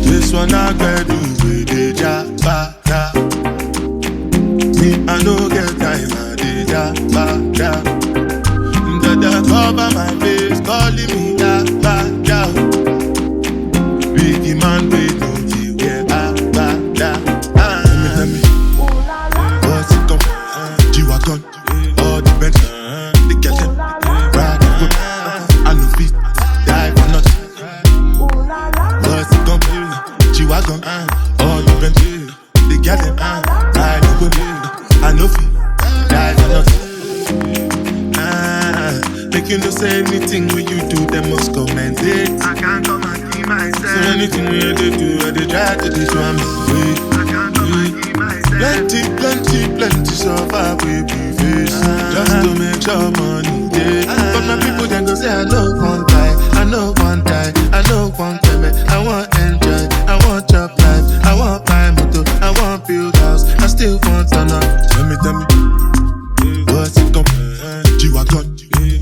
This one I can do with the jabba. Me, I no get time, I did jabba. Dada cover my face, calling me jabba. Biggie man, wait, don't you get jabba. Tell me, what's it come? G-Wagon, all the Benz, the girls them, ride the whip. I no fit, die for nothing. What's it come? G-Wagon, all the Benz, the girls them, ride the whip. I no fit, die for nothing. Make you no say anything when you do, they must commend it. I can't come and see myself. So anything when you do, I dey try to destroy me. I can't come and see myself. Plenty suffer we be face. Just to make sure money day. But my people then go say I know one die, I know one die, I know one time. I want enjoy, I want job life, I want buy motor, I want build house, I still want to know. Tell me, what's it come? G-Wagon,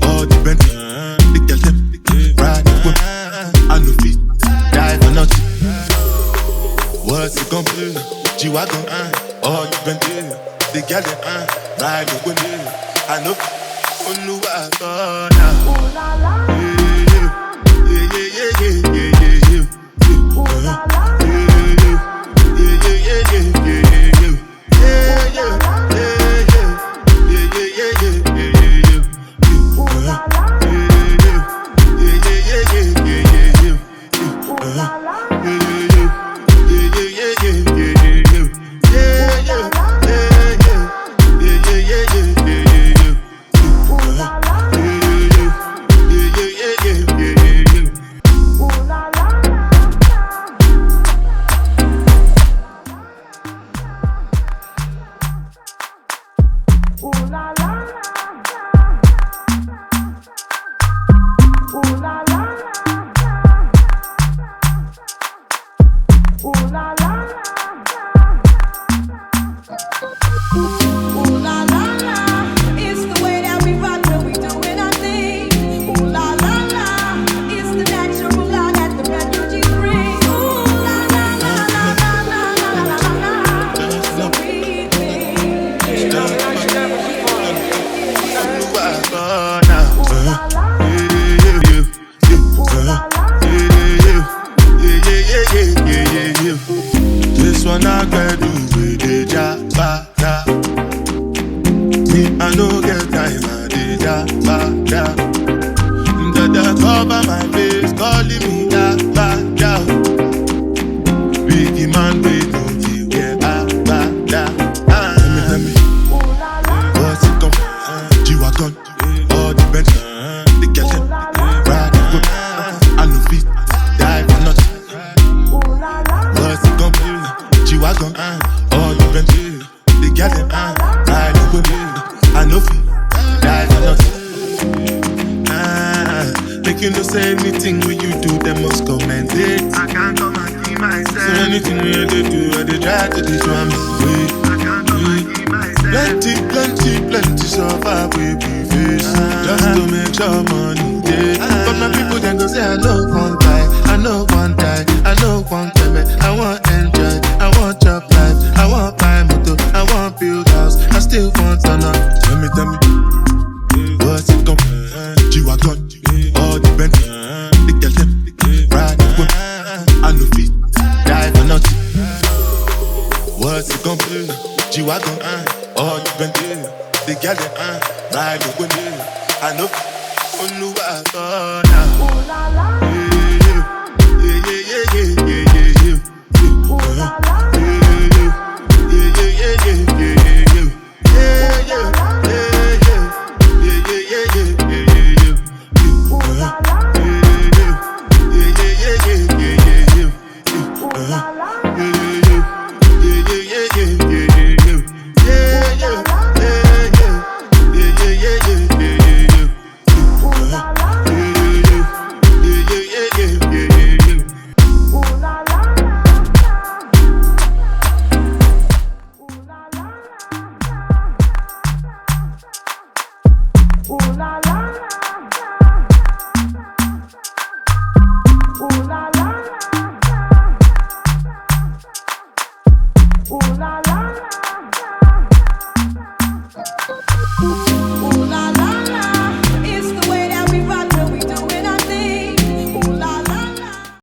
all the Benz, the girls them, ride the whip. I no fit, die for nothing. What's it come? G-Wagon, all the Benz, the girls them, ride the whip. I no fit, this one I can do with the jabba. Me, I no get time, I did jabba. Dada cover my face, calling me jabba. Biggie man, wait, don't you get jabba. Tell me, what's it come? G-Wagon, all the Benz, the girls them, ride the whip. I no fit, die for nothing. What's it come? G-Wagon, all the Benz, the girls them, ride the whip. I no fit, die for nothing. Make you no say anything when you do, they must commend it. I can't come and see myself. So anything when you do, I dey try to destroy me. I can't come and see myself. Plenty suffer we be face. Just to make sure money day. But my people then go say I know one die, I know one die, I know one time. I want enjoy, I want job life, I want buy motor, I want build house, I still want to know. Tell me, what's it come? G-Wagon, all the Benz, the girls them, ride the whip. I no fit, die for nothing. What's it come? G-Wagon, all the Benz, the girls them, ride the whip. I know, yeah.